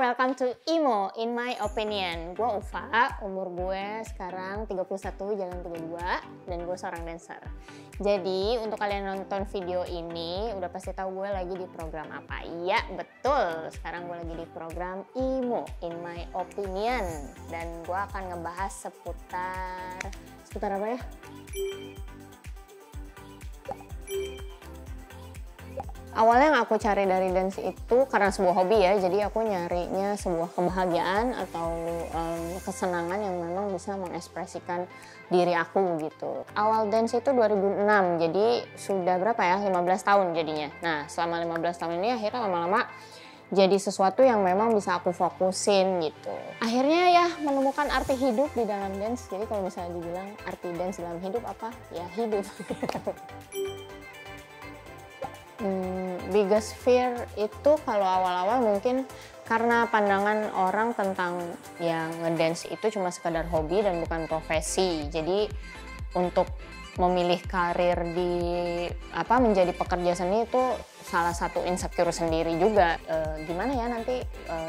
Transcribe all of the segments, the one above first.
welcome to Imo in my opinion. Gue Ufa, umur gue sekarang 31 jalan 32 dan gue seorang dancer. Jadi untuk kalian nonton video ini udah pasti tahu gue lagi di program apa. Iya betul, sekarang gue lagi di program Imo in my opinion. Dan gue akan ngebahas seputar apa ya? Awalnya yang aku cari dari dance itu karena sebuah hobi ya, jadi aku nyarinya sebuah kebahagiaan atau kesenangan yang memang bisa mengekspresikan diri aku gitu. Awal dance itu 2006, jadi sudah berapa ya, 15 tahun jadinya. Nah selama 15 tahun ini akhirnya lama-lama jadi sesuatu yang memang bisa aku fokusin gitu. Akhirnya ya menemukan arti hidup di dalam dance, jadi kalau misalnya dibilang arti dance dalam hidup apa? Ya hidup. Biggest fear itu kalau awal-awal mungkin karena pandangan orang tentang yang ngedance itu cuma sekedar hobi dan bukan profesi. Jadi untuk memilih karir di menjadi pekerja seni itu salah satu insecure sendiri juga. Gimana ya nanti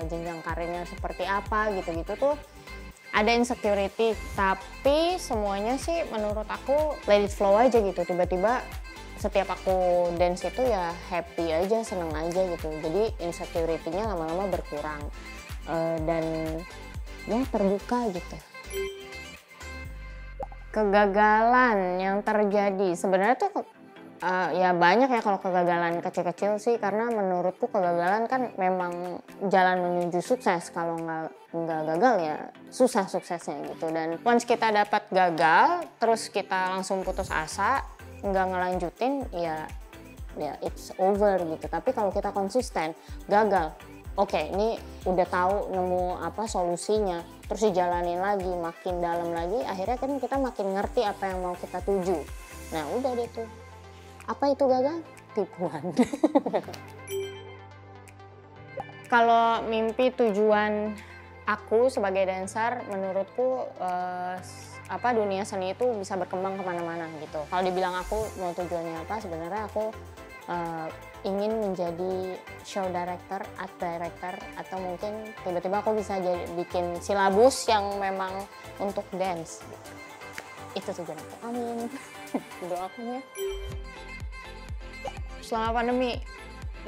jenjang karirnya seperti apa gitu-gitu tuh ada insecurity, tapi semuanya sih menurut aku let it flow aja gitu. Tiba-tiba setiap aku dance itu ya happy aja, seneng aja gitu. Jadi insecurity-nya lama-lama berkurang dan ya terbuka gitu. Kegagalan yang terjadi sebenarnya tuh ya banyak ya kalau kegagalan kecil-kecil sih, karena menurutku kegagalan kan memang jalan menuju sukses. Kalau nggak gagal ya susah suksesnya gitu. Dan once kita dapat gagal terus kita langsung putus asa, nggak ngelanjutin ya it's over gitu. Tapi kalau kita konsisten, gagal, oke, ini udah tahu nemu solusinya, terus dijalanin lagi, makin dalam lagi, akhirnya kan kita makin ngerti apa yang mau kita tuju. Nah udah deh tuh. Apa itu gagal? Tipuan. Kalau mimpi tujuan aku sebagai dancer, menurutku dunia seni itu bisa berkembang kemana-mana gitu. Kalau dibilang aku mau tujuannya apa, sebenarnya aku ingin menjadi show director, art director, atau mungkin tiba-tiba aku bisa bikin silabus yang memang untuk dance gitu. Itu tujuan aku. Amin. Doakan ya. Selama pandemi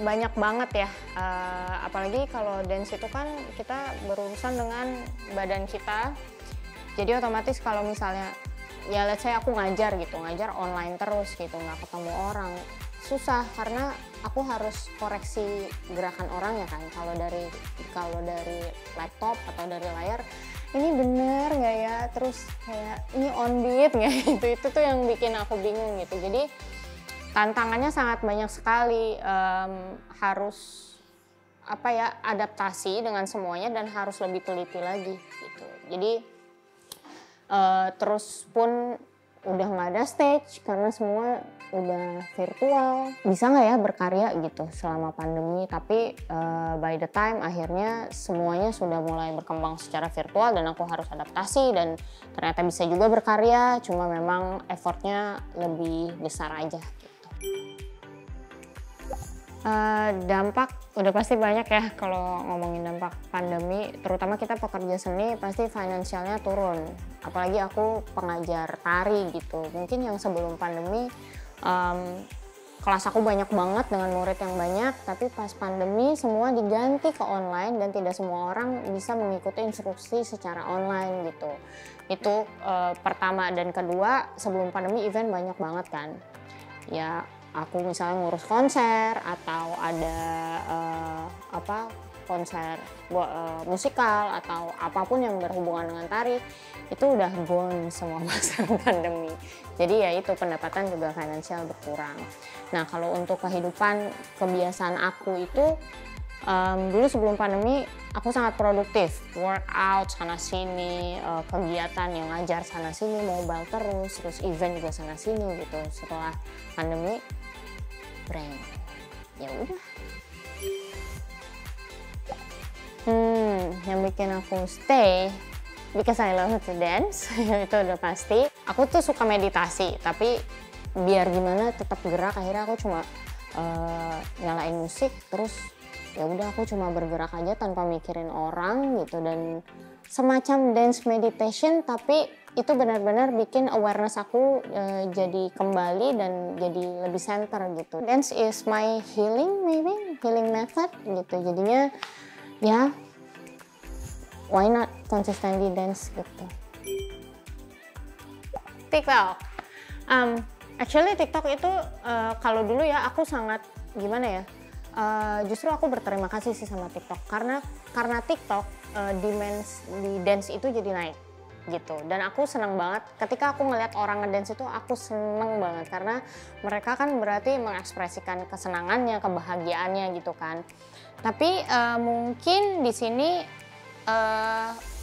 banyak banget ya, apalagi kalau dance itu kan kita berurusan dengan badan kita. Jadi otomatis kalau misalnya ya let's say aku ngajar online terus gitu, nggak ketemu orang, susah karena aku harus koreksi gerakan orang ya kan. Kalau dari laptop atau dari layar, ini bener nggak ya, terus kayak ini on beat nggak gitu, itu tuh yang bikin aku bingung gitu. Jadi tantangannya sangat banyak sekali, harus adaptasi dengan semuanya dan harus lebih teliti lagi gitu. Jadi terus pun udah nggak ada stage karena semua udah virtual. Bisa nggak ya berkarya gitu selama pandemi, tapi by the time akhirnya semuanya sudah mulai berkembang secara virtual dan aku harus adaptasi, dan ternyata bisa juga berkarya, cuma memang effortnya lebih besar aja gitu. Dampak udah pasti banyak ya kalau ngomongin dampak pandemi, terutama kita pekerja seni pasti finansialnya turun. Apalagi aku pengajar tari gitu, mungkin yang sebelum pandemi kelas aku banyak banget dengan murid yang banyak, tapi pas pandemi semua diganti ke online dan tidak semua orang bisa mengikuti instruksi secara online gitu. Itu pertama, dan kedua, sebelum pandemi event banyak banget kan. Ya aku misalnya ngurus konser atau ada konser musikal atau apapun yang berhubungan dengan tari, itu udah gone semua masa pandemi. Jadi ya itu, pendapatan juga finansial berkurang. Nah kalau untuk kehidupan kebiasaan aku itu, dulu sebelum pandemi aku sangat produktif, workout sana sini, kegiatan yang ngajar sana sini, mobile terus event juga sana sini gitu. Setelah pandemi brand, ya udah. Yang bikin aku stay because I love to dance itu udah pasti. Aku tuh suka meditasi, tapi biar gimana tetap gerak, akhirnya aku cuma nyalain musik terus ya udah aku cuma bergerak aja tanpa mikirin orang gitu, dan semacam dance meditation, tapi itu benar-benar bikin awareness aku jadi kembali dan jadi lebih center gitu. Dance is my healing, maybe healing method gitu, jadinya ya why not consistently dance gitu. TikTok, actually TikTok itu kalau dulu ya aku sangat gimana ya, justru aku berterima kasih sih sama TikTok karena TikTok demand di dance itu jadi naik gitu, dan aku seneng banget ketika aku ngeliat orang ngedance itu, aku seneng banget karena mereka kan berarti mengekspresikan kesenangannya, kebahagiaannya gitu kan. Tapi mungkin di sini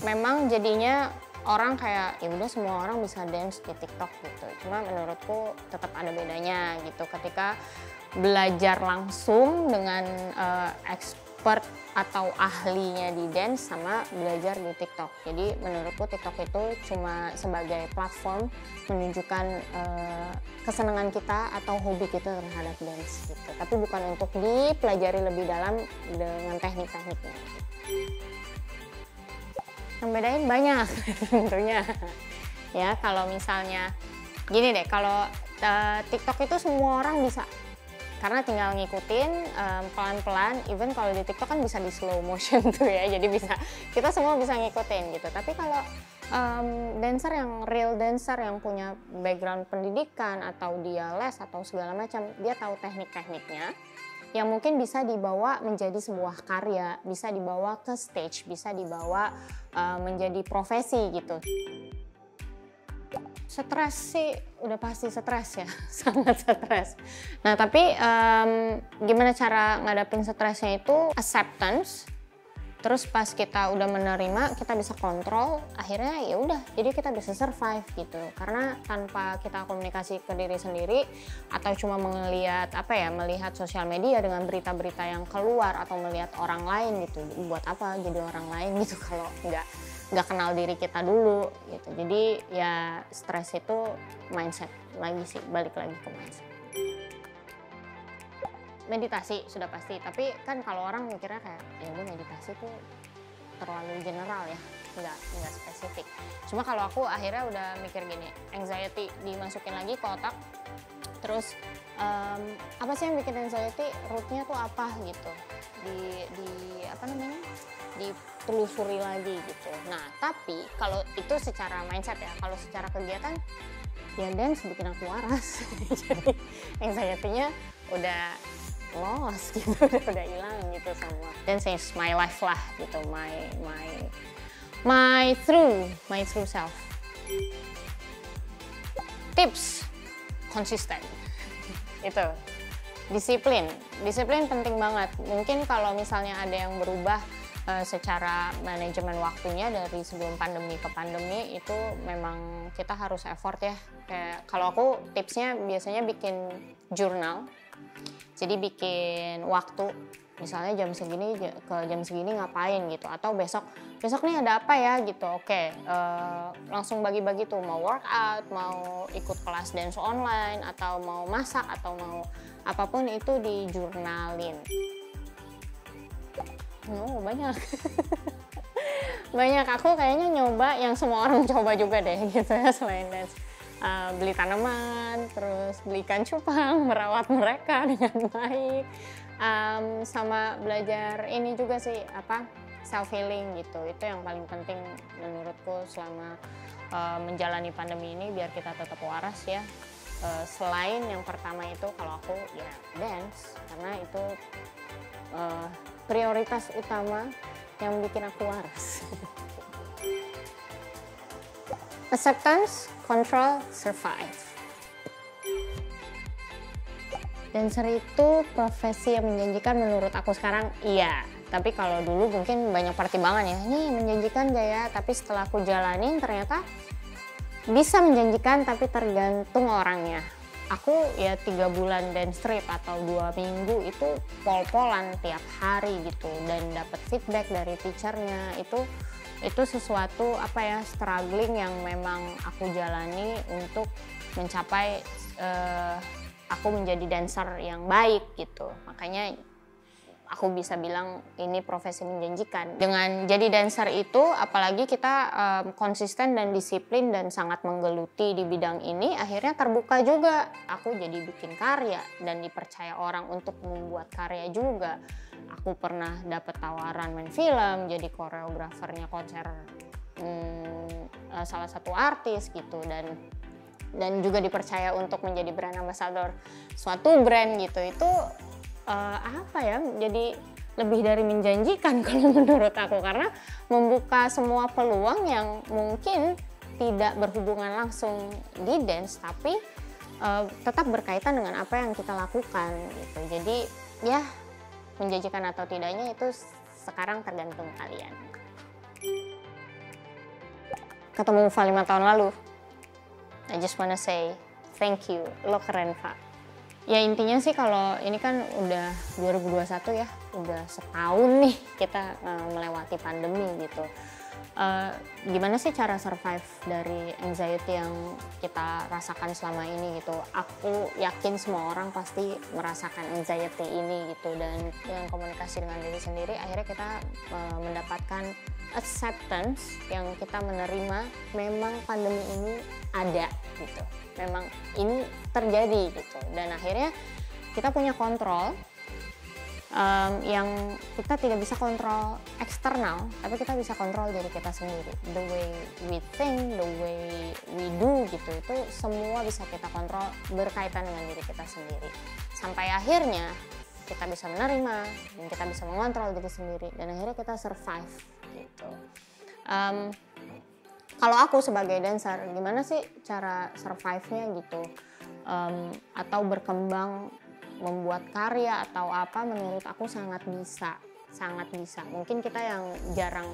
memang jadinya orang kayak ya udah semua orang bisa dance di TikTok gitu. Cuma menurutku tetap ada bedanya gitu ketika belajar langsung dengan expert atau ahlinya di dance sama belajar di TikTok. Jadi menurutku TikTok itu cuma sebagai platform menunjukkan kesenangan kita atau hobi kita terhadap dance gitu. Tapi bukan untuk dipelajari lebih dalam dengan teknik-tekniknya. Yang bedain banyak tentunya. Ya kalau misalnya gini deh, kalau TikTok itu semua orang bisa. Karena tinggal ngikutin pelan-pelan, even kalau di TikTok kan bisa di slow motion tuh ya, jadi kita semua bisa ngikutin gitu. Tapi kalau dancer yang real dancer yang punya background pendidikan atau dia les atau segala macam, dia tahu teknik-tekniknya yang mungkin bisa dibawa menjadi sebuah karya, bisa dibawa ke stage, bisa dibawa menjadi profesi gitu. Stres sih udah pasti stres ya, sangat stres. Nah tapi gimana cara ngadapin stresnya itu acceptance. Terus pas kita udah menerima, kita bisa kontrol, akhirnya ya udah, jadi kita bisa survive gitu. Karena tanpa kita komunikasi ke diri sendiri atau cuma melihat sosial media dengan berita-berita yang keluar atau melihat orang lain gitu. Buat apa jadi orang lain gitu kalau nggak kenal diri kita dulu gitu. Jadi ya stres itu mindset lagi sih, balik lagi ke mindset. Meditasi sudah pasti, tapi kan kalau orang mikirnya kayak ya udah meditasi tuh terlalu general ya, nggak spesifik. Cuma kalau aku akhirnya udah mikir gini, anxiety dimasukin lagi ke otak, terus apa sih yang bikin anxiety, rootnya tuh apa gitu, ditelusuri lagi gitu. Nah tapi kalau itu secara mindset ya, kalau secara kegiatan ya dance bikin aku waras. Jadi anxiety-nya udah lost gitu, udah hilang gitu semua. Dance is my life lah gitu, my true self. Tips konsisten. Itu disiplin penting banget. Mungkin kalau misalnya ada yang berubah secara manajemen waktunya dari sebelum pandemi ke pandemi, itu memang kita harus effort ya. Kayak kalau aku tipsnya biasanya bikin jurnal. Jadi bikin waktu, misalnya jam segini ke jam segini ngapain gitu, atau besok nih ada apa ya gitu. Oke, langsung bagi-bagi tuh, mau workout, mau ikut kelas dance online, atau mau masak, atau mau apapun itu dijurnalin. Banyak. Banyak, aku kayaknya nyoba yang semua orang coba juga deh gitu ya selain dance. Beli tanaman, terus beli ikan cupang, merawat mereka dengan baik, sama belajar ini juga sih, self healing gitu. Itu yang paling penting menurutku selama menjalani pandemi ini, biar kita tetap waras ya. Selain yang pertama itu, kalau aku ya dance, karena itu prioritas utama yang bikin aku waras. Acceptance, control, survive. Dancer itu profesi yang menjanjikan menurut aku sekarang, iya. Tapi kalau dulu mungkin banyak pertimbangan ya, ini menjanjikan gak ya? Tapi setelah aku jalanin ternyata bisa menjanjikan, tapi tergantung orangnya. Aku ya 3 bulan dance trip atau 2 minggu itu pol-polan tiap hari gitu, dan dapat feedback dari teachernya, itu sesuatu struggling yang memang aku jalani untuk mencapai aku menjadi dancer yang baik gitu. Makanya aku bisa bilang ini profesi menjanjikan. Dengan jadi dancer itu, apalagi kita konsisten dan disiplin dan sangat menggeluti di bidang ini, akhirnya terbuka juga. Aku jadi bikin karya dan dipercaya orang untuk membuat karya juga. Aku pernah dapat tawaran main film, jadi koreografernya konser salah satu artis gitu, dan juga dipercaya untuk menjadi brand ambassador suatu brand gitu. Itu apa ya, jadi lebih dari menjanjikan kalau menurut aku, karena membuka semua peluang yang mungkin tidak berhubungan langsung di dance, tapi tetap berkaitan dengan apa yang kita lakukan gitu. Jadi ya, menjanjikan atau tidaknya itu sekarang tergantung kalian. Ketemu Ufa 5 tahun lalu, I just wanna say thank you, lo keren Pak. Ya intinya sih kalau ini kan udah 2021 ya, udah setahun nih kita melewati pandemi gitu. Gimana sih cara survive dari anxiety yang kita rasakan selama ini gitu. Aku yakin semua orang pasti merasakan anxiety ini gitu, dan dengan komunikasi dengan diri sendiri akhirnya kita mendapatkan acceptance, yang kita menerima memang pandemi ini ada gitu, memang ini terjadi gitu, dan akhirnya kita punya kontrol yang kita tidak bisa kontrol eksternal, tapi kita bisa kontrol diri kita sendiri. The way we think, the way we do gitu, itu semua bisa kita kontrol berkaitan dengan diri kita sendiri. Sampai akhirnya kita bisa menerima dan kita bisa mengontrol diri sendiri, dan akhirnya kita survive gitu. Kalau aku sebagai dancer, gimana sih cara survive-nya gitu, atau berkembang membuat karya atau apa, menurut aku sangat bisa. Mungkin kita yang jarang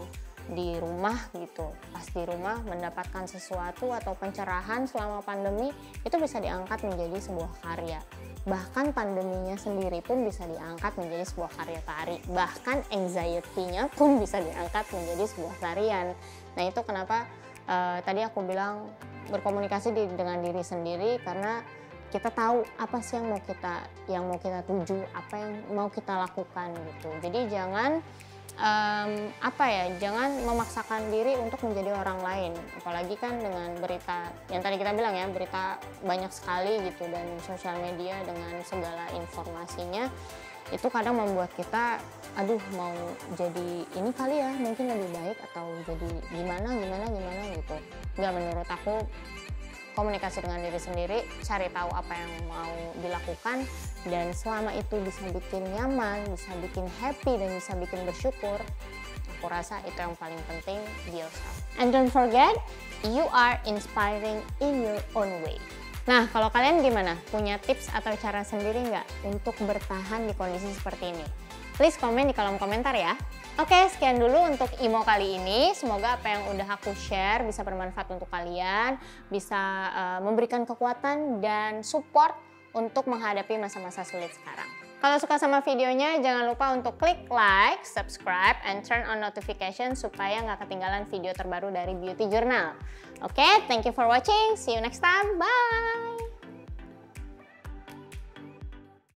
di rumah gitu, pas di rumah mendapatkan sesuatu atau pencerahan selama pandemi, itu bisa diangkat menjadi sebuah karya. Bahkan pandeminya sendiri pun bisa diangkat menjadi sebuah karya tari, bahkan anxiety-nya pun bisa diangkat menjadi sebuah tarian. Nah itu kenapa tadi aku bilang berkomunikasi dengan diri sendiri, karena kita tahu apa sih yang mau kita tuju, apa yang mau kita lakukan gitu. Jadi jangan jangan memaksakan diri untuk menjadi orang lain, apalagi kan dengan berita yang tadi kita bilang ya, berita banyak sekali gitu, dan sosial media dengan segala informasinya itu kadang membuat kita aduh mau jadi ini kali ya, mungkin lebih baik, atau jadi gimana gitu. Nggak, menurut aku komunikasi dengan diri sendiri, cari tahu apa yang mau dilakukan, dan selama itu bisa bikin nyaman, bisa bikin happy, dan bisa bikin bersyukur, aku rasa itu yang paling penting, be yourself. And don't forget, you are inspiring in your own way. Nah, kalau kalian gimana? Punya tips atau cara sendiri nggak untuk bertahan di kondisi seperti ini? Please komen di kolom komentar ya. Oke, sekian dulu untuk Imo kali ini. Semoga apa yang udah aku share bisa bermanfaat untuk kalian, bisa memberikan kekuatan dan support untuk menghadapi masa-masa sulit sekarang. Kalau suka sama videonya, jangan lupa untuk klik like, subscribe, and turn on notification supaya nggak ketinggalan video terbaru dari Beauty Journal. Oke, thank you for watching. See you next time. Bye!